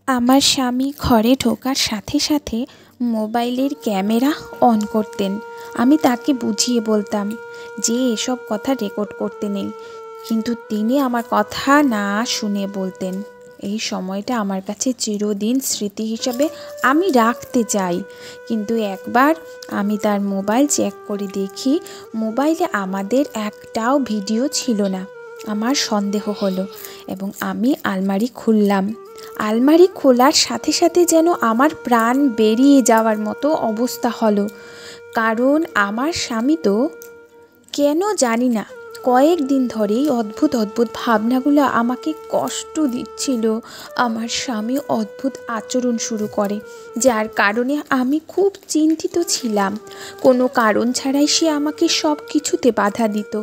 আমার স্বামী ঘরে ঢোকার সাথে সাথে মোবাইলের ক্যামেরা অন করতেন। আমি তাকে বুঝিয়ে বলতাম যে এসব কথা রেকর্ড করতে নেই, কিন্তু তিনি আমার কথা না শুনে বলতেন। এই সময়টা আমার কাছে চিরদিন স্মৃতি হিসাবে আমি রাখতে চাই। কিন্তু একবার আমি তার মোবাইল চেক করে দেখি মোবাইলে আমাদের একটাও ভিডিও ছিল না। আমার সন্দেহ হলো এবং আমি আলমারি খুললাম। আলমারি খোলার সাথে সাথে যেন আমার প্রাণ বেরিয়ে যাওয়ার মতো অবস্থা হলো, কারণ আমার স্বামী তো কেন জানি না কয়েকদিন ধরেই অদ্ভুত অদ্ভুত ভাবনাগুলো আমাকে কষ্ট দিচ্ছিল। আমার স্বামী অদ্ভুত আচরণ শুরু করে, যার কারণে আমি খুব চিন্তিত ছিলাম। কোনো কারণ ছাড়াই সে আমাকে সব কিছুতে বাধা দিত,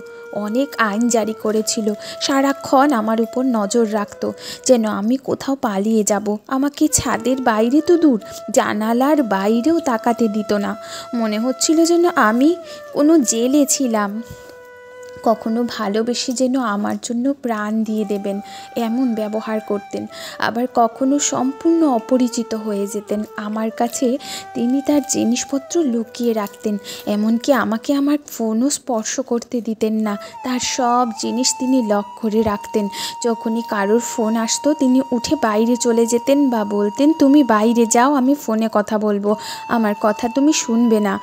অনেক আইন জারি করেছিল, সারাক্ষণ আমার উপর নজর রাখত, যেন আমি কোথাও পালিয়ে যাব। আমাকে ছাদের বাইরে তো দূর, জানালার বাইরেও তাকাতে দিত না। মনে হচ্ছিল যেন আমি কোনো জেলে ছিলাম। কখনো ভালোবেসে যেন আমার জন্য প্রাণ দিয়ে দেবেন এমন ব্যবহার করতেন, আবার কখনো সম্পূর্ণ অপরিচিত হয়ে যেতেন আমার কাছে। তিনি তার জিনিসপত্র লুকিয়ে রাখতেন, এমনকি আমাকে আমার ফোনও স্পর্শ করতে দিতেন না। তার সব জিনিস তিনি লক করে রাখতেন। যখনই কারোর ফোন আসতো তিনি উঠে বাইরে চলে যেতেন বা বলতেন, তুমি বাইরে যাও, আমি ফোনে কথা বলবো, আমার কথা তুমি শুনবে না।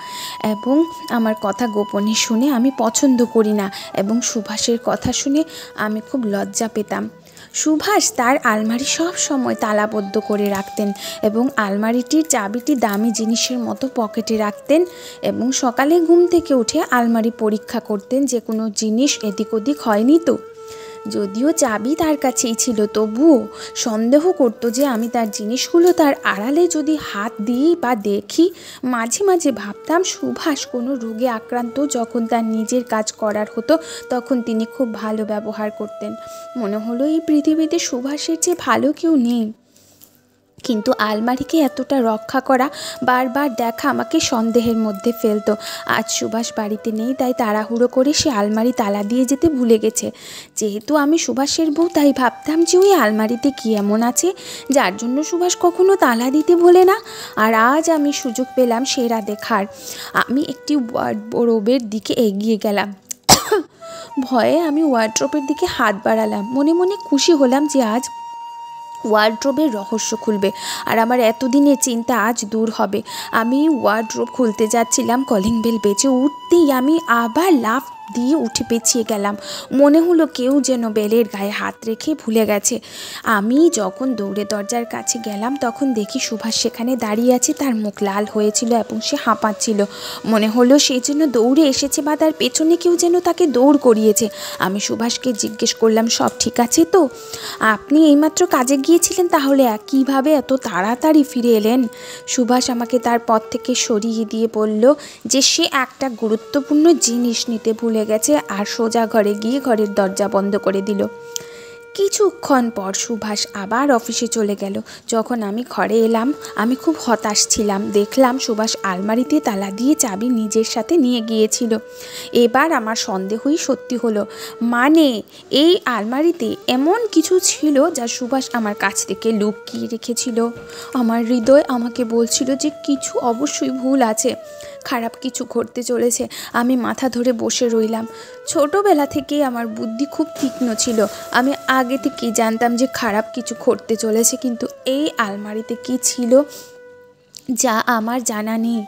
এবং আমার কথা গোপনে শুনে আমি পছন্দ করি না, এবং সুভাষের কথা শুনে আমি খুব লজ্জা পেতাম। সুভাষ তার আলমারি সব সময় তালাবদ্ধ করে রাখতেন এবং আলমারিটির চাবিটি দামি জিনিসের মতো পকেটে রাখতেন, এবং সকালে ঘুম থেকে উঠে আলমারি পরীক্ষা করতেন যে কোনো জিনিস এদিক ওদিক হয়নি তো। যদিও চাবি তার কাছেই ছিল, তবুও সন্দেহ করত যে আমি তার জিনিসগুলো তার আড়ালে যদি হাত দিই বা দেখি। মাঝে মাঝে ভাবতাম সুভাষ কোনো রোগে আক্রান্ত, যখন তার নিজের কাজ করার হতো তখন তিনি খুব ভালো ব্যবহার করতেন। মনে হলো এই পৃথিবীতে সুভাষের চেয়ে ভালো কেউ নেই। কিন্তু আলমারিকে এতটা রক্ষা করা, বারবার দেখা আমাকে সন্দেহের মধ্যে ফেলতো। আজ সুভাষ বাড়িতে নেই, তাই তাড়াহুড়ো করে সে আলমারি তালা দিয়ে যেতে ভুলে গেছে। যেহেতু আমি সুভাষের বউ, তাই ভাবতাম যে ওই আলমারিতে কী এমন আছে যার জন্য সুভাষ কখনো তালা দিতে ভোলে না। আর আজ আমি সুযোগ পেলাম সেরা দেখার। আমি একটি ওয়ার্ডরোবের দিকে এগিয়ে গেলাম। ভয়ে আমি ওয়ার্ডরোবের দিকে হাত বাড়ালাম। মনে মনে খুশি হলাম যে আজ ওয়ার্ডরোবের রহস্য খুলবে আর আমার এতদিনের চিন্তা আজ দূর হবে। আমি ওয়ার্ডরোব খুলতে যাচ্ছিলাম, কলিং বেল বেজে উঠতেই আমি আবার লাফ দিয়ে উঠে পেছিয়ে গেলাম। মনে হলো কেউ যেন বেলের গায়ে হাত রেখে ভুলে গেছে। আমি যখন দৌড়ে দরজার কাছে গেলাম তখন দেখি সুভাষ সেখানে দাঁড়িয়ে আছে। তার মুখ লাল হয়েছিল এবং সে হাঁপাচ্ছিল। মনে হলো সে যেন দৌড়ে এসেছে বা তার পেছনে কেউ যেন তাকে দৌড় করিয়েছে। আমি সুভাষকে জিজ্ঞেস করলাম, সব ঠিক আছে তো? আপনি এইমাত্র কাজে গিয়েছিলেন, তাহলে কীভাবে এত তাড়াতাড়ি ফিরে এলেন? সুভাষ আমাকে তার পথ থেকে সরিয়ে দিয়ে বলল যে সে একটা গুরুত্বপূর্ণ জিনিস নিতে ভুলে গেছে, আর সোজা ঘরে গিয়ে ঘরের দরজা বন্ধ করে দিল। কিছুক্ষণ পর সুভাষ আবার অফিসে চলে গেল। যখন আমি ঘরে এলাম আমি খুব হতাশ ছিলাম। দেখলাম সুভাষ আলমারিতে তালা দিয়ে চাবি নিজের সাথে নিয়ে গিয়েছিল। এবার আমার সন্দেহই সত্যি হলো, মানে এই আলমারিতে এমন কিছু ছিল যা সুভাষ আমার কাছ থেকে লুকিয়ে রেখেছিল। আমার হৃদয় আমাকে বলছিল যে কিছু অবশ্যই ভুল আছে, খারাপ কিছু ঘটতে চলেছে। আমি মাথা ধরে বসে রইলাম। ছোটবেলা থেকেই আমার বুদ্ধি খুব তীক্ষ্ণ ছিল। আমি আগে থেকেই জানতাম যে খারাপ কিছু ঘটতে চলেছে, কিন্তু এই আলমারিতে কি ছিল যা আমার জানা নেই।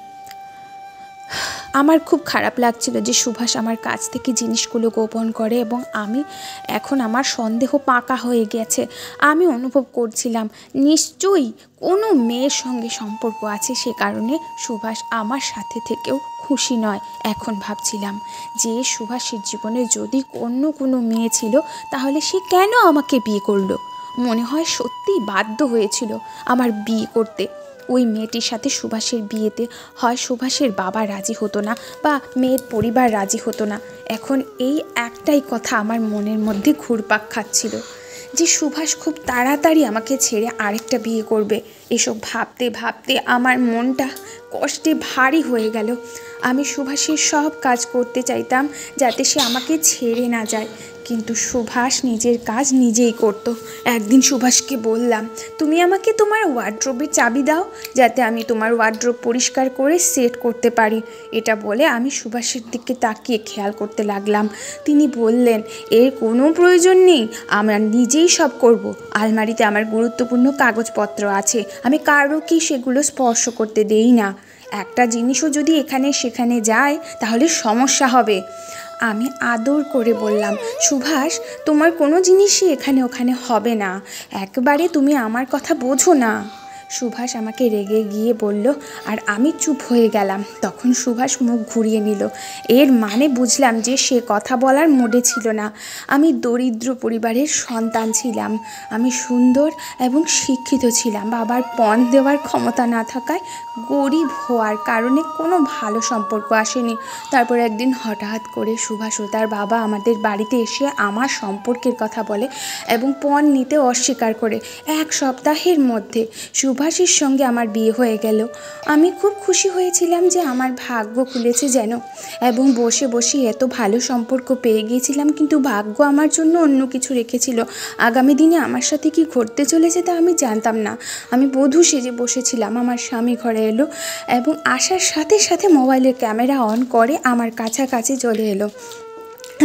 আমার খুব খারাপ লাগছিল যে সুভাষ আমার কাছ থেকে জিনিসগুলো গোপন করে, এবং এখন আমার সন্দেহ পাকা হয়ে গেছে। আমি অনুভব করছিলাম নিশ্চয়ই কোনো মেয়ের সঙ্গে সম্পর্ক আছে, সে কারণে সুভাষ আমার সাথে থেকেও খুশি নয়। এখন ভাবছিলাম যে সুভাষের জীবনে যদি অন্য কোনো মেয়ে ছিল তাহলে সে কেন আমাকে বিয়ে করলো? মনে হয় সত্যিই বাধ্য হয়েছিল আমার বিয়ে করতে। ওই মেয়েটির সাথে সুভাষের বিয়েতে হয় সুভাষের বাবা রাজি হতো না বা মেয়ের পরিবার রাজি হতো না। এখন এই একটাই কথা আমার মনের মধ্যে ঘুরপাক খাচ্ছিল যে সুভাষ খুব তাড়াতাড়ি আমাকে ছেড়ে আরেকটা বিয়ে করবে। এসব ভাবতে ভাবতে আমার মনটা কষ্টে ভারী হয়ে গেল। আমি সুভাষের সব কাজ করতে চাইতাম যাতে সে আমাকে ছেড়ে না যায়, কিন্তু সুভাষ নিজের কাজ নিজেই করতো। একদিন সুভাষকে বললাম, তুমি আমাকে তোমার ওয়ার্ড্রোবের চাবি দাও যাতে আমি তোমার ওয়ার্ড্রোব পরিষ্কার করে সেট করতে পারি। এটা বলে আমি সুভাষের দিকে তাকিয়ে খেয়াল করতে লাগলাম। তিনি বললেন, এর কোনো প্রয়োজন নেই, আমরা নিজেই সব করব। আলমারিতে আমার গুরুত্বপূর্ণ কাগজপত্র আছে, আমি কারোকেই সেগুলো স্পর্শ করতে দেই না। একটা জিনিসও যদি এখানে সেখানে যায় তাহলে সমস্যা হবে। আমি আদর করে বললাম, সুভাষ, তোমার কোনো জিনিসই এখানে ওখানে হবে না, একবারে তুমি আমার কথা বোঝো না। সুভাষ আমাকে রেগে গিয়ে বলল, আর আমি চুপ হয়ে গেলাম। তখন সুভাষ মুখ ঘুরিয়ে নিল। এর মানে বুঝলাম যে সে কথা বলার মোডে ছিল না। আমি দরিদ্র পরিবারের সন্তান ছিলাম, আমি সুন্দর এবং শিক্ষিত ছিলাম। বাবার পণ দেওয়ার ক্ষমতা না থাকায় গরিব হওয়ার কারণে কোনো ভালো সম্পর্ক আসেনি। তারপর একদিন হঠাৎ করে সুভাষ ও তার বাবা আমাদের বাড়িতে এসে আমার সম্পর্কের কথা বলে এবং পণ নিতে অস্বীকার করে। এক সপ্তাহের মধ্যে সুভাষের সঙ্গে আমার বিয়ে হয়ে গেল। আমি খুব খুশি হয়েছিলাম যে আমার ভাগ্য খুলেছে যেন, এবং বসে বসে এত ভালো সম্পর্ক পেয়ে গিয়েছিলাম। কিন্তু ভাগ্য আমার জন্য অন্য কিছু রেখেছিল। আগামী দিনে আমার সাথে কি ঘটতে চলেছে তা আমি জানতাম না। আমি বধূ সেজে বসেছিলাম। আমার স্বামী ঘরে এলো এবং আসার সাথে সাথে মোবাইলের ক্যামেরা অন করে আমার কাছাকাছি চলে এলো।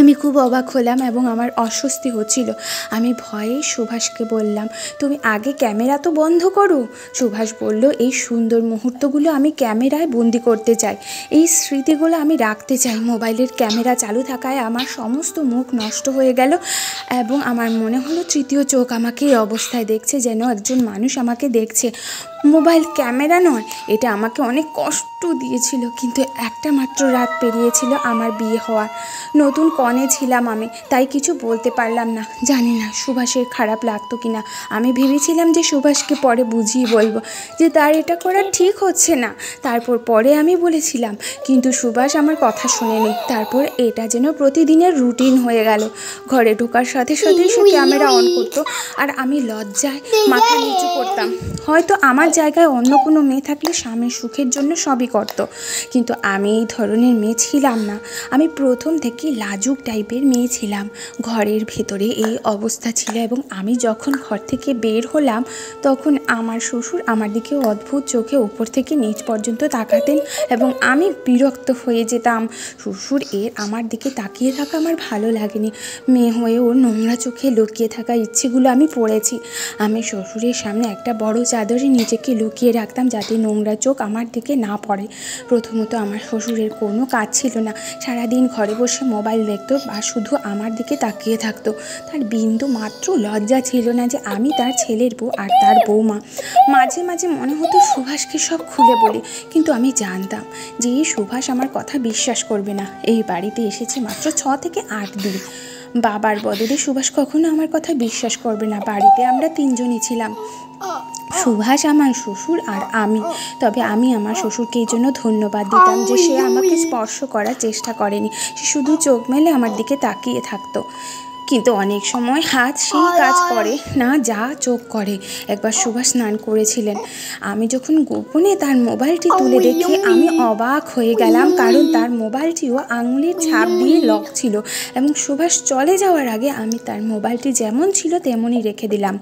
আমি খুব অবাক হলাম এবং আমার অস্বস্তি হচ্ছিল। আমি ভয়ে সুভাষকে বললাম, তুমি আগে ক্যামেরা তো বন্ধ করো। সুভাষ বলল, এই সুন্দর মুহূর্তগুলো আমি ক্যামেরায় বন্দি করতে চাই, এই স্মৃতিগুলো আমি রাখতে চাই। মোবাইলের ক্যামেরা চালু থাকায় আমার সমস্ত মুখ নষ্ট হয়ে গেল এবং আমার মনে হলো তৃতীয় চোখ আমাকে এই অবস্থায় দেখছে, যেন একজন মানুষ আমাকে দেখছে, মোবাইল ক্যামেরা নয়। এটা আমাকে অনেক কষ্ট দিয়েছিল। কিন্তু একটা মাত্র রাত পেরিয়েছিল আমার বিয়ে হওয়ার। নতুন কনে ছিলাম আমি, তাই কিছু বলতে পারলাম না। জানি না সুভাষের খারাপ লাগতো কিনা। আমি ভেবেছিলাম যে সুভাষকে পরে বুঝিয়ে বলবো যে তার এটা করা ঠিক হচ্ছে না। তারপর পরে আমি বলেছিলাম, কিন্তু সুভাষ আমার কথা শুনেনি। তারপর এটা যেন প্রতিদিনের রুটিন হয়ে গেল। ঘরে ঢোকার সাথে সাথে সে ক্যামেরা অন করতো আর আমি লজ্জায় মাথা নিচু করতাম। হয়তো আমার জায়গায় অন্য কোনো মেয়ে থাকলে স্বামীর সুখের জন্য সবই করত, কিন্তু আমি এই ধরনের মেয়ে ছিলাম না। আমি প্রথম থেকে লাজুক টাইপের মেয়ে ছিলাম। ঘরের ভেতরে এই অবস্থা ছিল এবং আমি যখন ঘর থেকে বের হলাম তখন আমার শ্বশুর আমার দিকে অদ্ভুত চোখে উপর থেকে নিচ পর্যন্ত তাকাতেন এবং আমি বিরক্ত হয়ে যেতাম। শ্বশুর আমার দিকে তাকিয়ে থাকা আমার ভালো লাগেনি। মেয়ে হয়ে ওর নোংরা চোখে লুকিয়ে থাকা ইচ্ছেগুলো আমি পড়েছি। আমি শ্বশুরের সামনে একটা বড় চাদরে নিজেকে লুকিয়ে রাখতাম যাতে নোংরা চোখ আমার দিকে না পড়ে। প্রথমত আমার শ্বশুরের কোনো কাজ ছিল না, সারাদিন ঘরে বসে মোবাইল দেখতো বা শুধু আমার দিকে তাকিয়ে থাকতো। তার বিন্দু মাত্র লজ্জা ছিল না যে আমি তার ছেলের বউ আর তার বৌমা। মাঝে মাঝে মনে হতো সুভাষকে সব খুলে বলি, কিন্তু আমি জানতাম যে এই সুভাষ আমার কথা বিশ্বাস করবে না। এই বাড়িতে এসেছে মাত্র 6 থেকে 8 দিন। বাবার বদলে সুভাষ কখনো আমার কথা বিশ্বাস করবে না। বাড়িতে আমরা 3 জনই ছিলাম, সুভাষ, আমার শ্বশুর আর আমি। তবে আমি আমার শ্বশুরকে এই জন্য ধন্যবাদ দিতাম যে সে আমাকে স্পর্শ করার চেষ্টা করেনি। সে শুধু চোখ মেলে আমার দিকে তাকিয়ে থাকতো। কিন্তু অনেক সময় হাত সেই কাজ করে না যা চোখ করে। একবার সুভাষ স্নান করেছিলেন। আমি যখন গোপনে তার মোবাইলটি তুলে দেখি আমি অবাক হয়ে গেলাম, কারণ তার মোবাইলটিও আঙুলের ছাপ দিয়ে লক ছিল এবং সুভাষ চলে যাওয়ার আগে আমি তার মোবাইলটি যেমন ছিল তেমনই রেখে দিলাম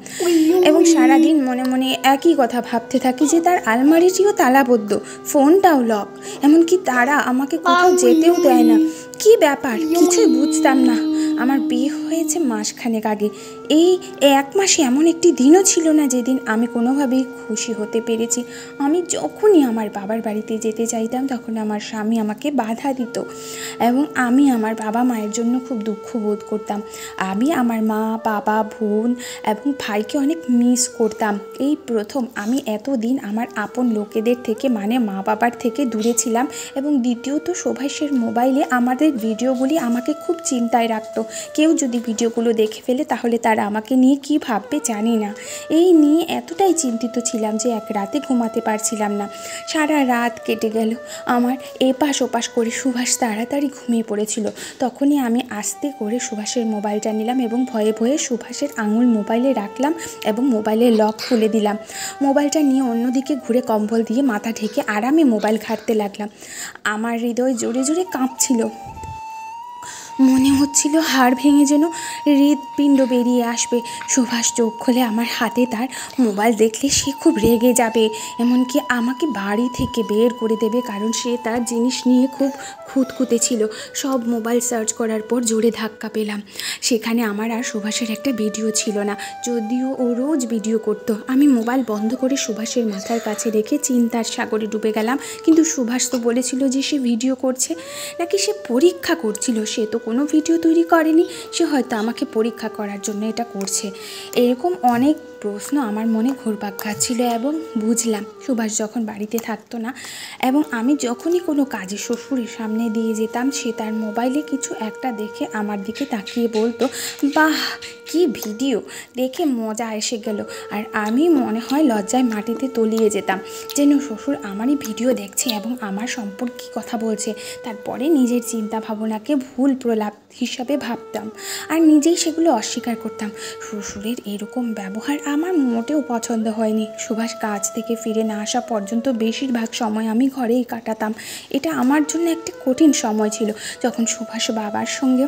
এবং সারাদিন মনে মনে একই কথা ভাবতে থাকি যে তার আলমারিটিও তালাবদ্ধ, ফোনটাও লক, এমনকি তারা আমাকে কোথাও যেতেও দেয় না। কি ব্যাপার কিছুই বুঝতাম না। আমার বিয়ে হয়েছে মাসখানেক আগে। এই 1 মাসে এমন একটি দিনও ছিল না যেদিন আমি কোনোভাবেই খুশি হতে পেরেছি। আমি যখনই আমার বাবার বাড়িতে যেতে চাইতাম তখন আমার স্বামী আমাকে বাধা দিত এবং আমি আমার বাবা মায়ের জন্য খুব দুঃখ বোধ করতাম। আমি আমার মা, বাবা, বোন এবং ভাইকে অনেক মিস করতাম। এই প্রথম আমি এতদিন আমার আপন লোকেদের থেকে মানে মা বাবার থেকে দূরে ছিলাম। এবং দ্বিতীয়ত সুভাষের মোবাইলে আমাদের ভিডিওগুলি আমাকে খুব চিন্তায় রাখতো। কেউ যদি ভিডিওগুলো দেখে ফেলে তাহলে তারা আমাকে নিয়ে কি ভাববে জানি না। এই নিয়ে এতটাই চিন্তিত ছিলাম যে এক রাতে ঘুমাতে পারছিলাম না। সারা রাত কেটে গেল আমার এপাশ ওপাশ করে। সুভাষ তাড়াতাড়ি ঘুমিয়ে পড়েছিল। তখনই আমি আস্তে করে সুভাষের মোবাইলটা নিলাম এবং ভয়ে ভয়ে সুভাষের আঙুল মোবাইলে রাখলাম এবং মোবাইলের লক খুলে দিলাম। মোবাইলটা নিয়ে অন্যদিকে ঘুরে কম্বল দিয়ে মাথা ঢেকে আরামে মোবাইল ঘাঁটতে লাগলাম। আমার হৃদয় জোরে জোরে কাঁপছিল। মনে হচ্ছিল হাড় ভেঙে যেন হৃৎপিণ্ড বেরিয়ে আসবে। সুভাষ চোখ খুলে আমার হাতে তার মোবাইল দেখলে সে খুব রেগে যাবে, এমনকি আমাকে বাড়ি থেকে বের করে দেবে, কারণ সে তার জিনিস নিয়ে খুব খুঁতখুঁতে ছিল। সব মোবাইল সার্চ করার পর জোরে ধাক্কা পেলাম। সেখানে আমার আর সুভাষের একটা ভিডিও ছিল না, যদিও ও রোজ ভিডিও করতো। আমি মোবাইল বন্ধ করে সুভাষের মাথার কাছে রেখে চিন্তার সাগরে ডুবে গেলাম। কিন্তু সুভাষ তো বলেছিল যে সে ভিডিও করছে, নাকি সে পরীক্ষা করছিল? সে তো কোনো ভিডিও তৈরি করেনি, সে হয়তো আমাকে পরীক্ষা করার জন্য এটা করছে। এরকম অনেক প্রশ্ন আমার মনে ঘুরপাক খাচ্ছিল এবং বুঝলাম সুভাষ যখন বাড়িতে থাকতো না এবং আমি যখনই কোনো কাজে শ্বশুরের সামনে দিয়ে যেতাম, সে তার মোবাইলে কিছু একটা দেখে আমার দিকে তাকিয়ে বলতো, বাহ কি ভিডিও, দেখে মজা এসে গেল। আর আমি মনে হয় লজ্জায় মাটিতে তলিয়ে যেতাম, যেন শ্বশুর আমারই ভিডিও দেখছে এবং আমার সম্পর্কে কথা বলছে। তারপরে নিজের চিন্তা ভাবনাকে ভুল প্রলাপ হিসাবে ভাবতাম আর নিজেই সেগুলো অস্বীকার করতাম। শ্বশুরের এরকম ব্যবহার আমার মোটেও পছন্দ হয়নি। সুভাষ কাজ থেকে ফিরে না আসা পর্যন্ত বেশিরভাগ সময় আমি ঘরেই কাটাতাম। এটা আমার জন্য একটা কঠিন সময় ছিল। যখন সুভাষ বাবার সঙ্গে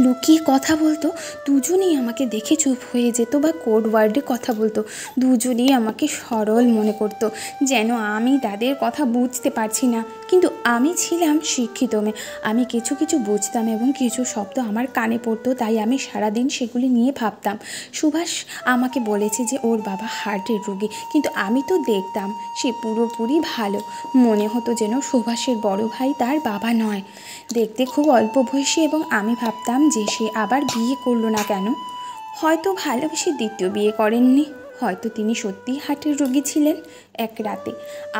লুকিয়ে কথা বলতো, দুজনেই আমাকে দেখে চুপ হয়ে যেত বা কোড ওয়ার্ডে কথা বলতো। দুজনেই আমাকে সরল মনে করতো, যেন আমি তাদের কথা বুঝতে পারছি না। কিন্তু আমি ছিলাম শিক্ষিত মেয়ে, আমি কিছু কিছু বুঝতাম এবং কিছু শব্দ আমার কানে পড়তো, তাই আমি সারাদিন সেগুলি নিয়ে ভাবতাম। সুভাষ আমাকে বলেছে যে ওর বাবা হার্টের রোগী, কিন্তু আমি তো দেখতাম সে পুরোপুরি ভালো। মনে হতো যেন সুভাষের বড় ভাই তার বাবা নয়, দেখতে খুব অল্প বয়সী, এবং আমি ভাবতাম যে সে আবার বিয়ে করলো না কেন। হয়তো ভালোবেসে দ্বিতীয় বিয়ে করেননি, হয়তো তিনি সত্যিই হার্টের রোগী ছিলেন। এক রাতে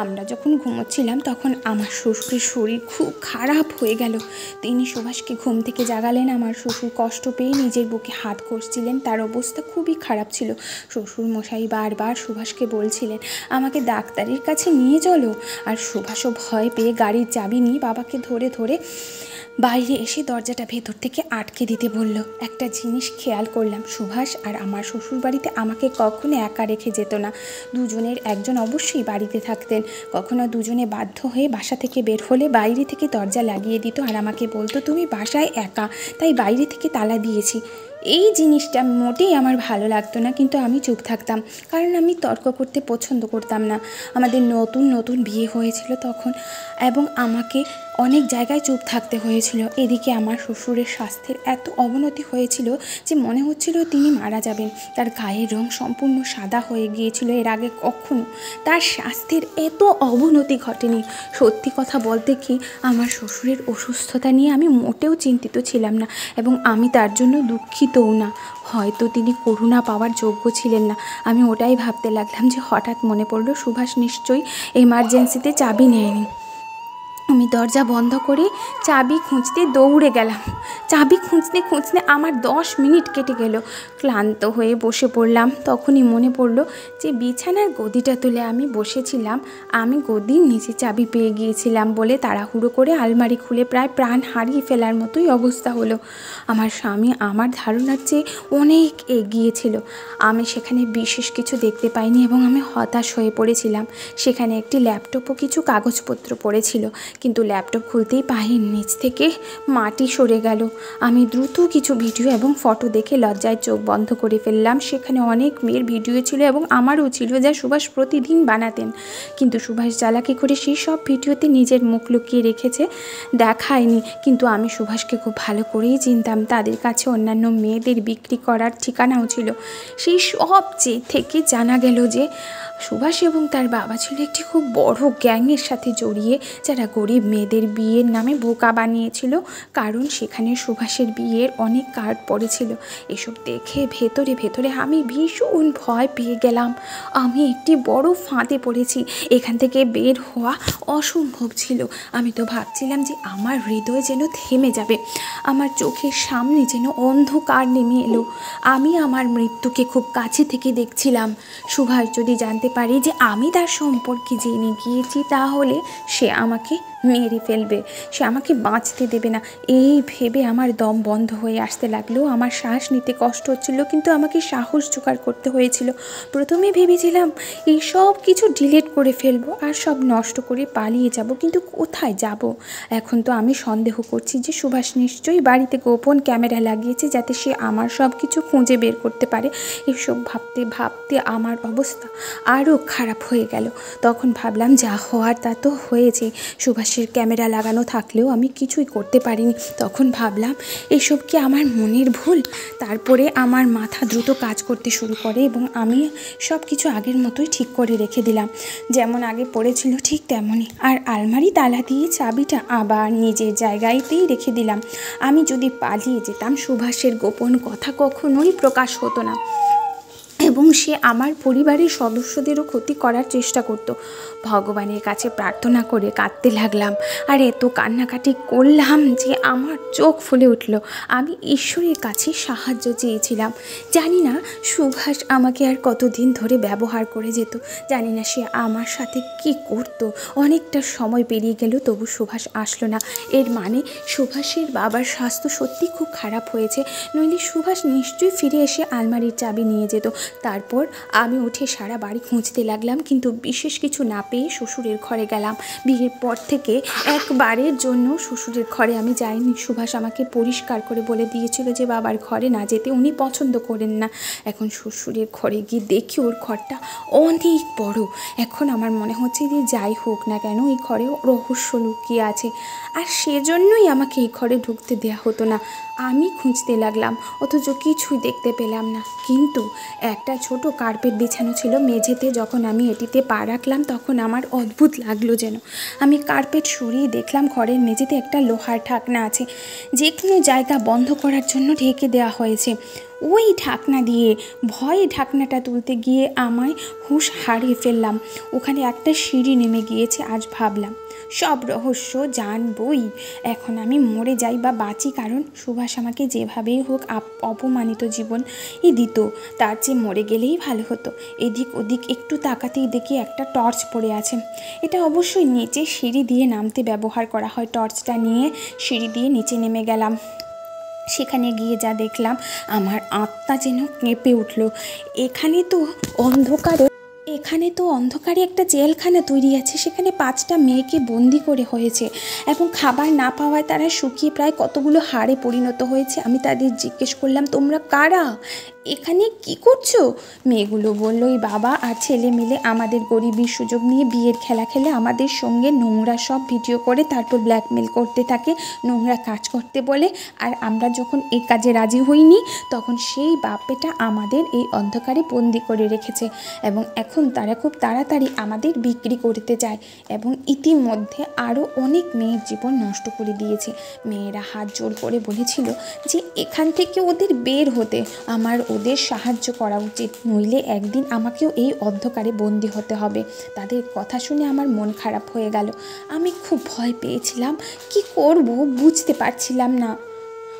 আমরা যখন ঘুমোচ্ছিলাম তখন আমার শ্বশুরের শরীর খুব খারাপ হয়ে গেল। তিনি সুভাষকে ঘুম থেকে জাগালেন। আমার শ্বশুর কষ্ট পেয়ে নিজের বুকে হাত ঘষছিলেন, তার অবস্থা খুবই খারাপ ছিল। শ্বশুর মশাই বারবার সুভাষকে বলছিলেন আমাকে ডাক্তারের কাছে নিয়ে চলো, আর সুভাষও ভয় পেয়ে গাড়ির চাবি নিয়ে বাবাকে ধরে ধরে বাইরে এসে দরজাটা ভেতর থেকে আটকে দিতে বলল। একটা জিনিস খেয়াল করলাম, সুভাষ আর আমার শ্বশুর বাড়িতে আমাকে কখনো একা রেখে যেত না। দুজনের একজন অবশ্যই বাড়িতে থাকতেন। কখনো দুজনে বাধ্য হয়ে বাসা থেকে বের হলে বাইরে থেকে দরজা লাগিয়ে দিত আর আমাকে বলতো তুমি বাসায় একা, তাই বাইরে থেকে তালা দিয়েছি। এই জিনিসটা মোটেই আমার ভালো লাগতো না, কিন্তু আমি চুপ থাকতাম, কারণ আমি তর্ক করতে পছন্দ করতাম না। আমাদের নতুন নতুন বিয়ে হয়েছিল তখন, এবং আমাকে অনেক জায়গায় চুপ থাকতে হয়েছিল। এদিকে আমার শ্বশুরের স্বাস্থ্যের এত অবনতি হয়েছিল যে মনে হচ্ছিল তিনি মারা যাবেন। তার গায়ের রং সম্পূর্ণ সাদা হয়ে গিয়েছিল। এর আগে কখনো তার স্বাস্থ্যের এত অবনতি ঘটেনি। সত্যি কথা বলতে কি, আমার শ্বশুরের অসুস্থতা নিয়ে আমি মোটেও চিন্তিত ছিলাম না, এবং আমি তার জন্য দুঃখিতও না। হয়তো তিনি করুণা পাওয়ার যোগ্য ছিলেন না। আমি ওটাই ভাবতে লাগলাম যে হঠাৎ মনে পড়লো সুভাষ নিশ্চয়ই এমার্জেন্সিতে চাবি নেয়নি। আমি দরজা বন্ধ করে চাবি খুঁজতে দৌড়ে গেলাম। চাবি খুঁজতে খুঁজতে আমার 10 মিনিট কেটে গেল। ক্লান্ত হয়ে বসে পড়লাম। তখনই মনে পড়লো যে বিছানার গদিটা তুলে আমি বসেছিলাম, আমি গদির নিচে চাবি পেয়ে গিয়েছিলাম বলে তাড়াহুড়ো করে আলমারি খুলে প্রায় প্রাণ হারিয়ে ফেলার মতোই অবস্থা হলো। আমার স্বামী আমার ধারণার চেয়ে অনেক এগিয়ে ছিল। আমি সেখানে বিশেষ কিছু দেখতে পাইনি এবং আমি হতাশ হয়ে পড়েছিলাম। সেখানে একটি ল্যাপটপ ও কিছু কাগজপত্র পড়েছিল, কিন্তু ল্যাপটপ খুলতেই পায়ের নিচ থেকে মাটি সরে গেল। আমি দ্রুত কিছু ভিডিও এবং ফটো দেখে লজ্জায় চোখ বন্ধ করে ফেললাম। সেখানে অনেক মেয়ের ভিডিও ছিল এবং আমারও ছিল, যা সুভাষ প্রতিদিন বানাতেন। কিন্তু সুভাষ চালাকি করে সেই সব ভিডিওতে নিজের মুখ লুকিয়ে রেখেছে, দেখায়নি। কিন্তু আমি সুভাষকে খুব ভালো করেই চিনতাম। তাদের কাছে অন্যান্য মেয়েদের বিক্রি করার ঠিকানাও ছিল। সেই সব থেকে জানা গেল যে সুভাষ এবং তার বাবা ছিল একটি খুব বড় গ্যাংয়ের সাথে জড়িয়ে, যারা গরিব মেয়েদের বিয়ের নামে বোকা বানিয়েছিল, কারণ সেখানে সুভাষের বিয়ের অনেক কার্ড পড়েছিল। এসব দেখে ভেতরে ভেতরে আমি ভীষণ ভয় পেয়ে গেলাম। আমি একটি বড় ফাঁদে পড়েছি, এখান থেকে বের হওয়া অসম্ভব ছিল। আমি তো ভাবছিলাম যে আমার হৃদয় যেন থেমে যাবে, আমার চোখের সামনে যেন অন্ধকার নেমে এলো। আমি আমার মৃত্যুকে খুব কাছে থেকে দেখছিলাম। সুভাষ যদি জানতে পারে যে আমি তার সম্পর্কে জেনে গিয়েছি, তাহলে সে আমাকে মেরে ফেলবে, সে আমাকে বাঁচতে দেবে না। এই ভেবে আমার দম বন্ধ হয়ে আসতে লাগলো, আমার শ্বাস নিতে কষ্ট হচ্ছিল, কিন্তু আমাকে সাহস জোগাড় করতে হয়েছিল। প্রথমে ভেবেছিলাম এই সব কিছু ডিলিট করে ফেলবো আর সব নষ্ট করে পালিয়ে যাব, কিন্তু কোথায় যাব? এখন তো আমি সন্দেহ করছি যে সুভাষ নিশ্চয়ই বাড়িতে গোপন ক্যামেরা লাগিয়েছে, যাতে সে আমার সব কিছু খুঁজে বের করতে পারে। এসব ভাবতে ভাবতে আমার অবস্থা আরও খারাপ হয়ে গেল। তখন ভাবলাম যা হওয়ার তা তো হয়েছে, সুভাষের ক্যামেরা লাগানো থাকলেও আমি কিছুই করতে পারিনি। তখন ভাবলাম এসব কি আমার মনের ভুল? তারপরে আমার মাথা দ্রুত কাজ করতে শুরু করে এবং আমি সব কিছু আগের মতোই ঠিক করে রেখে দিলাম, যেমন আগে পড়েছিল ঠিক তেমনই। আর আলমারি তালা দিয়ে চাবিটা আবার নিজের জায়গাতেই রেখে দিলাম। আমি যদি পালিয়ে যেতাম, সুভাষের গোপন কথা কখনোই প্রকাশ হতো না এবং সে আমার পরিবারের সদস্যদেরও ক্ষতি করার চেষ্টা করত। ভগবানের কাছে প্রার্থনা করে কাঁদতে লাগলাম, আর এত কান্নাকাটি করলাম যে আমার চোখ ফুলে উঠল। আমি ঈশ্বরের কাছে সাহায্য চেয়েছিলাম। জানি না সুভাষ আমাকে আর কতদিন ধরে ব্যবহার করে যেত, জানি না সে আমার সাথে কি করত। অনেকটা সময় পেরিয়ে গেল, তবু সুভাষ আসলো না। এর মানে সুভাষের বাবার স্বাস্থ্য সত্যি খুব খারাপ হয়েছে, নইলে সুভাষ নিশ্চয়ই ফিরে এসে আলমারির চাবি নিয়ে যেত। তারপর আমি উঠে সারা বাড়ি খুঁজতে লাগলাম, কিন্তু বিশেষ কিছু না পেয়ে শ্বশুরের ঘরে গেলাম। বিয়ের পর থেকে একবারের জন্য শ্বশুরের ঘরে আমি যাইনি। সুভাষ আমাকে পরিষ্কার করে বলে দিয়েছিল যে বাবার ঘরে না যেতে উনি পছন্দ করেন না। এখন শ্বশুরের ঘরে গিয়ে দেখি ওর ঘরটা অনেক বড়। এখন আমার মনে হচ্ছে যে যাই হোক না কেন এই ঘরে রহস্য লুকিয়ে আছে, আর সেজন্যই আমাকে এই ঘরে ঢুকতে দেওয়া হতো না। আমি খুঁজতে লাগলাম, অথচ কিছুই দেখতে পেলাম না। কিন্তু একটা ছোট কার্পেট বিছানো ছিল মেঝেতে। যখন আমি এটিতে পা রাখলাম তখন আমার অদ্ভুত লাগলো যেন। আমি কার্পেট সরিয়ে দেখলাম ঘরের মেঝেতে একটা লোহার ঢাকনা আছে, যে কোনো জায়গা বন্ধ করার জন্য ঢেকে দেওয়া হয়েছে। ওই ঢাকনা দিয়ে ভয়ে ঢাকনাটা তুলতে গিয়ে আমায় হুঁশ হারিয়ে ফেললাম। ওখানে একটা সিঁড়ি নেমে গিয়েছে। আজ ভাবলাম সব রহস্য জানবই, এখন আমি মরে যাই বা বাঁচি, কারণ সুভাষ আমাকে যেভাবেই হোক অপমানিত জীবনই দিত, তার চেয়ে মরে গেলেই ভালো হতো। এদিক ওদিক একটু তাকাতেই দেখি একটা টর্চ পড়ে আছে। এটা অবশ্যই নিচে সিঁড়ি দিয়ে নামতে ব্যবহার করা হয়। টর্চটা নিয়ে সিঁড়ি দিয়ে নিচে নেমে গেলাম। সেখানে গিয়ে যা দেখলাম, আমার আত্মা যেন কেঁপে উঠল। এখানে তো অন্ধকারে একটা জেলখানা তৈরি আছে, সেখানে 5টা মেয়েকে বন্দি করে হয়েছে এবং খাবার না পাওয়ায় তারা শুকিয়ে প্রায় কতগুলো হাড়ে পরিণত হয়েছে। আমি তাদের জিজ্ঞেস করলাম, তোমরা কারা, এখানে কি করছো? মেয়েগুলো বলল, এই বাবা আর ছেলে মিলে আমাদের গরিবের সুযোগ নিয়ে বিয়ের খেলা খেলে আমাদের সঙ্গে নোংরা সব ভিডিও করে তারপর ব্ল্যাকমেল করতে থাকে, নোংরা কাজ করতে বলে। আর আমরা যখন এই কাজে রাজি হইনি, তখন সেই বাপেটা আমাদের এই অন্ধকারে বন্দি করে রেখেছে এবং এখন তারা খুব তাড়াতাড়ি আমাদের বিক্রি করতে চায় এবং ইতিমধ্যে আরও অনেক মেয়ের জীবন নষ্ট করে দিয়েছে। মেয়েরা হাত জোর করে বলেছিল যে এখান থেকে ওদের বের হতে, আমার ওদের সাহায্য করা উচিত, নইলে একদিন আমাকেও এই অন্ধকারে বন্দি হতে হবে। তাদের কথা শুনে আমার মন খারাপ হয়ে গেল। আমি খুব ভয় পেয়েছিলাম, কি করব বুঝতে পারছিলাম না।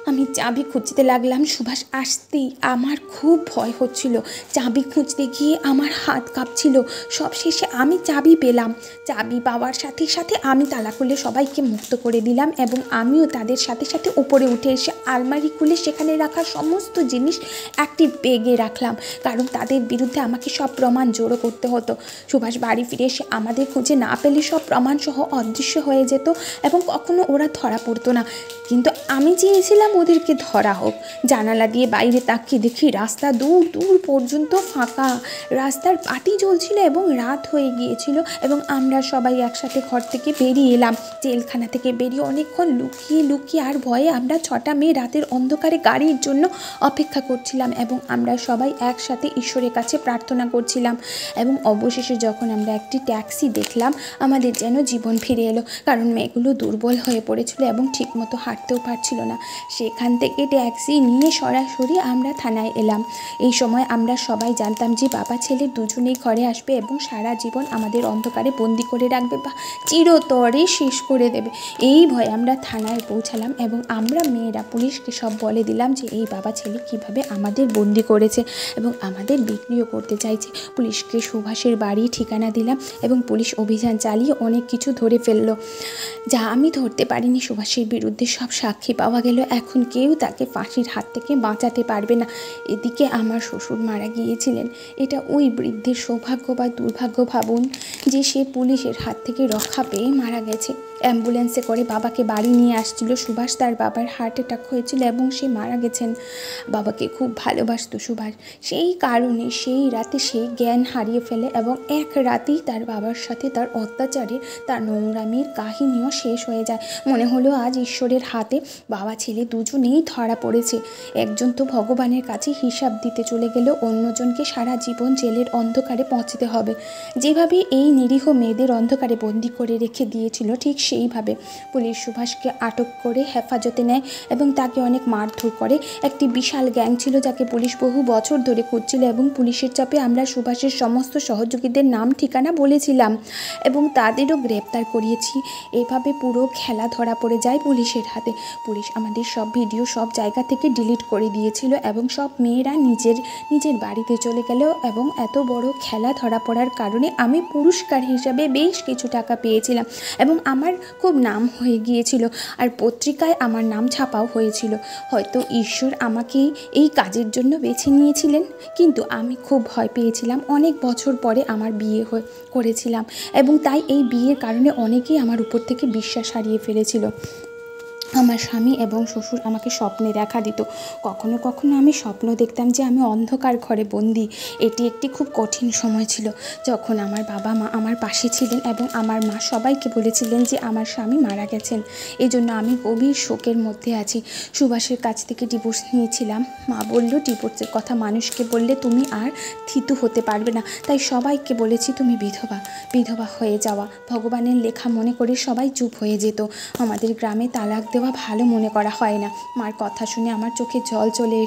আমি চাবি খুঁজতে লাগলাম। সুভাষ আসতেই আমার খুব ভয় হচ্ছিল। চাবি খুঁজতে গিয়ে আমার হাত কাঁপছিল। সবশেষে আমি চাবি পেলাম। চাবি পাওয়ার সাথে সাথে আমি তালা খুলে সবাইকে মুক্ত করে দিলাম এবং আমিও তাদের সাথে সাথে উপরে উঠে এসে আলমারি খুলে সেখানে রাখা সমস্ত জিনিস একটি ব্যাগে রাখলাম, কারণ তাদের বিরুদ্ধে আমাকে সব প্রমাণ জোড়ো করতে হতো। সুভাষ বাড়ি ফিরে এসে আমাদের খুঁজে না পেলে সব প্রমাণসহ অদৃশ্য হয়ে যেত এবং কখনো ওরা ধরা পড়তো না। কিন্তু আমি চেয়েছিলাম ওদেরকে ধরা হোক। জানালা দিয়ে বাইরে তাকিয়ে দেখি রাস্তা দূর দূর পর্যন্ত ফাঁকা, রাস্তার বাতি জ্বলছিল এবং রাত হয়ে গিয়েছিল। এবং আমরা সবাই একসাথে ঘর থেকে বেরিয়ে এলাম। জেলখানা থেকে বেরিয়ে অনেকক্ষণ লুকিয়ে লুকিয়ে আর ভয়ে আমরা 6টা মেয়ে রাতের অন্ধকারে গাড়ির জন্য অপেক্ষা করছিলাম এবং আমরা সবাই একসাথে ঈশ্বরের কাছে প্রার্থনা করছিলাম। এবং অবশেষে যখন আমরা একটি ট্যাক্সি দেখলাম, আমাদের যেন জীবন ফিরে এলো, কারণ মেয়েগুলো দুর্বল হয়ে পড়েছিল এবং ঠিকমতো হাঁটতেও পারছিল না। সেখান থেকে ট্যাক্সি নিয়ে সরাসরি আমরা থানায় এলাম। এই সময় আমরা সবাই জানতাম যে বাবা ছেলে দুজনেই ঘরে আসবে এবং সারা জীবন আমাদের অন্ধকারে বন্দি করে রাখবে বা চিরতরে শেষ করে দেবে। এই ভয়ে আমরা থানায় পৌঁছালাম এবং আমরা মেয়েরা পুলিশকে সব বলে দিলাম যে এই বাবা ছেলে কিভাবে আমাদের বন্দি করেছে এবং আমাদের বিক্রিও করতে চাইছে। পুলিশকে সুভাষের বাড়ি ঠিকানা দিলাম এবং পুলিশ অভিযান চালিয়ে অনেক কিছু ধরে ফেললো, যা আমি ধরতে পারিনি। সুভাষের বিরুদ্ধে সব সাক্ষী পাওয়া গেল। এখন কেউ তাকে ফাঁসির হাত থেকে বাঁচাতে পারবে না। এদিকে আমার শ্বশুর মারা গিয়েছিলেন। এটা ওই বৃদ্ধের সৌভাগ্য বা দুর্ভাগ্য ভাবুন যে সে পুলিশের হাত থেকে রক্ষা পেয়ে মারা গেছে। অ্যাম্বুলেন্সে করে বাবাকে বাড়ি নিয়ে আসছিল সুভাষ। তার বাবার হার্ট অ্যাটাক হয়েছিল এবং সে মারা গেছেন। বাবাকে খুব ভালোবাসত সুভাষ, সেই কারণে সেই রাতে সে জ্ঞান হারিয়ে ফেলে এবং এক রাতেই তার বাবার সাথে তার অত্যাচারে, তার নোংরামির কাহিনীও শেষ হয়ে যায়। মনে হলো আজ ঈশ্বরের হাতে বাবা ছেলে দুজনেই ধরা পড়েছে। একজন তো ভগবানের কাছে হিসাব দিতে চলে গেল, অন্যজনকে সারা জীবন জেলের অন্ধকারে পৌঁছতে হবে। যেভাবে এই নিরীহ মেয়েদের অন্ধকারে বন্দি করে রেখে দিয়েছিল, ঠিক সেইভাবে পুলিশ সুভাষকে আটক করে হেফাজতে নেয় এবং তাকে অনেক মারধর করে। একটি বিশাল গ্যাং ছিল যাকে পুলিশ বহু বছর ধরে খুঁজছিল এবং পুলিশের চাপে আমরা সুভাষের সমস্ত সহযোগীদের নাম ঠিকানা বলেছিলাম এবং তাদেরও গ্রেপ্তার করিয়েছি। এভাবে পুরো খেলা ধরা পড়ে যায় পুলিশের হাতে। পুলিশ আমাদের সব ভিডিও সব জায়গা থেকে ডিলিট করে দিয়েছিল এবং সব মেয়েরা নিজের বাড়িতে চলে গেল এবং এত বড় খেলা ধরা পড়ার কারণে আমি পুরস্কার হিসাবে বেশ কিছু টাকা পেয়েছিলাম এবং আমার খুব নাম হয়ে গিয়েছিল আর পত্রিকায় আমার নাম ছাপাও হয়েছিল। হয়তো ঈশ্বর আমাকে এই কাজের জন্য বেছে নিয়েছিলেন, কিন্তু আমি খুব ভয় পেয়েছিলাম। অনেক বছর পরে আমার বিয়ে করেছিলাম এবং তাই এই বিয়ের কারণে অনেকেই আমার উপর থেকে বিশ্বাস হারিয়ে ফেলেছিল। আমার স্বামী এবং শ্বশুর আমাকে স্বপ্নে দেখা দিত। কখনো কখনো আমি স্বপ্ন দেখতাম যে আমি অন্ধকার ঘরে বন্দি। এটি একটি খুব কঠিন সময় ছিল যখন আমার বাবা মা আমার পাশে ছিলেন এবং আমার মা সবাইকে বলেছিলেন যে আমার স্বামী মারা গেছেন। এই জন্য আমি গভীর শোকের মধ্যে আছি। সুভাষের কাছ থেকে ডিভোর্স নিয়েছিলাম। মা বলল ডিভোর্সের কথা মানুষকে বললে তুমি আর থিতু হতে পারবে না, তাই সবাইকে বলেছি তুমি বিধবা হয়ে যাওয়া ভগবানের লেখা মনে করে সবাই চুপ হয়ে যেত। আমাদের গ্রামে তালাক দেওয়া ভালো মনে করা হয় না। মার কথা শুনে আমার চোখে জল চলে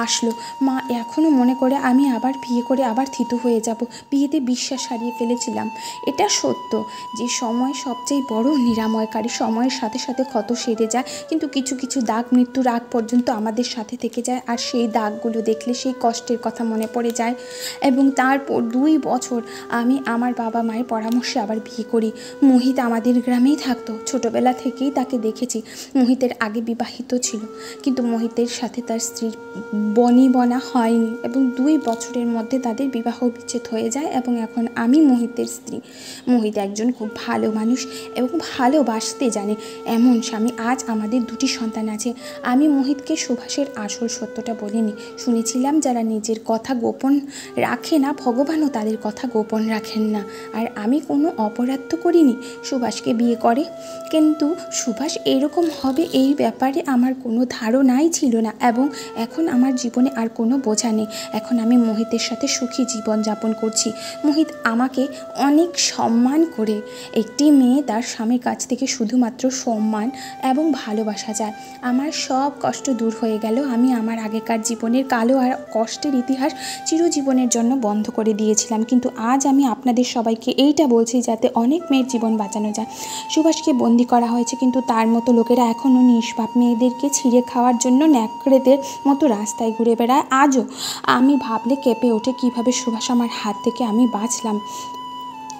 আসলো। মা এখনও মনে করে আমি আবার বিয়ে করে আবার থিতু হয়ে যাব। বিয়েতে বিশ্বাস হারিয়ে ফেলেছিলাম। এটা সত্য যে সময় সবচেয়ে বড় নিরাময়কারী। সময়ের সাথে সাথে ক্ষত সেরে যায়, কিন্তু কিছু কিছু দাগ মৃত্যুর আগ পর্যন্ত আমাদের সাথে থেকে যায়। আর সেই দাগগুলো দেখলে সেই কষ্টের কথা মনে পড়ে যায়। এবং তারপর 2 বছর আমি আমার বাবা মায়ের পরামর্শে আবার বিয়ে করি। মোহিত আমাদের গ্রামেই থাকতো। ছোটোবেলা থেকেই তাকে দেখেছি। মোহিতের আগে বিবাহিত ছিল, কিন্তু মোহিতের সাথে তার স্ত্রীর বনিবনা হয়নি এবং 2 বছরের মধ্যে তাদের বিবাহ বিচ্ছেদ হয়ে যায় এবং এখন আমি মোহিতের স্ত্রী। মোহিত একজন খুব ভালো মানুষ এবং ভালোবাসতে জানে এমন স্বামী। আজ আমাদের 2টি সন্তান আছে। আমি মোহিতকে সুভাষের আসল সত্যটা বলিনি। শুনেছিলাম যারা নিজের কথা গোপন রাখে না, ভগবানও তাদের কথা গোপন রাখেন না। আর আমি কোনো অপরাধ তো করিনি। সুভাষকে বিয়ে করে, কিন্তু সুভাষ এরকম হবে এই ব্যাপারে আমার কোনো ধারণাই ছিল না এবং এখন আমার জীবনে আর কোনো বোঝা নেই। এখন আমি মোহিতের সাথে সুখী জীবনযাপন করছি। মোহিত আমাকে অনেক সম্মান করে। একটি মেয়ে তার স্বামীর কাছ থেকে শুধুমাত্র সম্মান এবং ভালোবাসা যায়। আমার সব কষ্ট দূর হয়ে গেল। আমি আমার আগেকার জীবনের কালো আর কষ্টের ইতিহাস চিরজীবনের জন্য বন্ধ করে দিয়েছিলাম, কিন্তু আজ আমি আপনাদের সবাইকে এইটা বলছি যাতে অনেক মেয়ের জীবন বাঁচানো যায়। সুভাষকে বন্দি করা হয়েছে, কিন্তু তার মতো লোকেরা এখনও নিষ্পাপ মেয়েদেরকে ছিঁড়ে খাওয়ার জন্য ন্যাকড়েদের মতো রাস্তায় ঘুরে বেড়ায়। আজও আমি ভাবলে কেঁপে ওঠে কীভাবে সুভাষ আমার হাত থেকে আমি বাঁচলাম।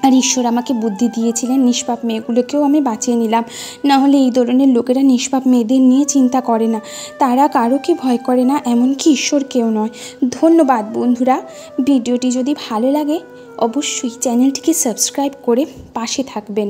আর ঈশ্বর আমাকে বুদ্ধি দিয়েছিলেন, নিষ্পাপ মেয়েগুলোকেও আমি বাঁচিয়ে নিলাম। না হলে এই ধরনের লোকেরা নিষ্পাপ মেয়েদের নিয়ে চিন্তা করে না। তারা কারোকে ভয় করে না, এমনকি ঈশ্বরকেও নয়। ধন্যবাদ বন্ধুরা। ভিডিওটি যদি ভালো লাগে অবশ্যই চ্যানেলটিকে সাবস্ক্রাইব করে পাশে থাকবেন।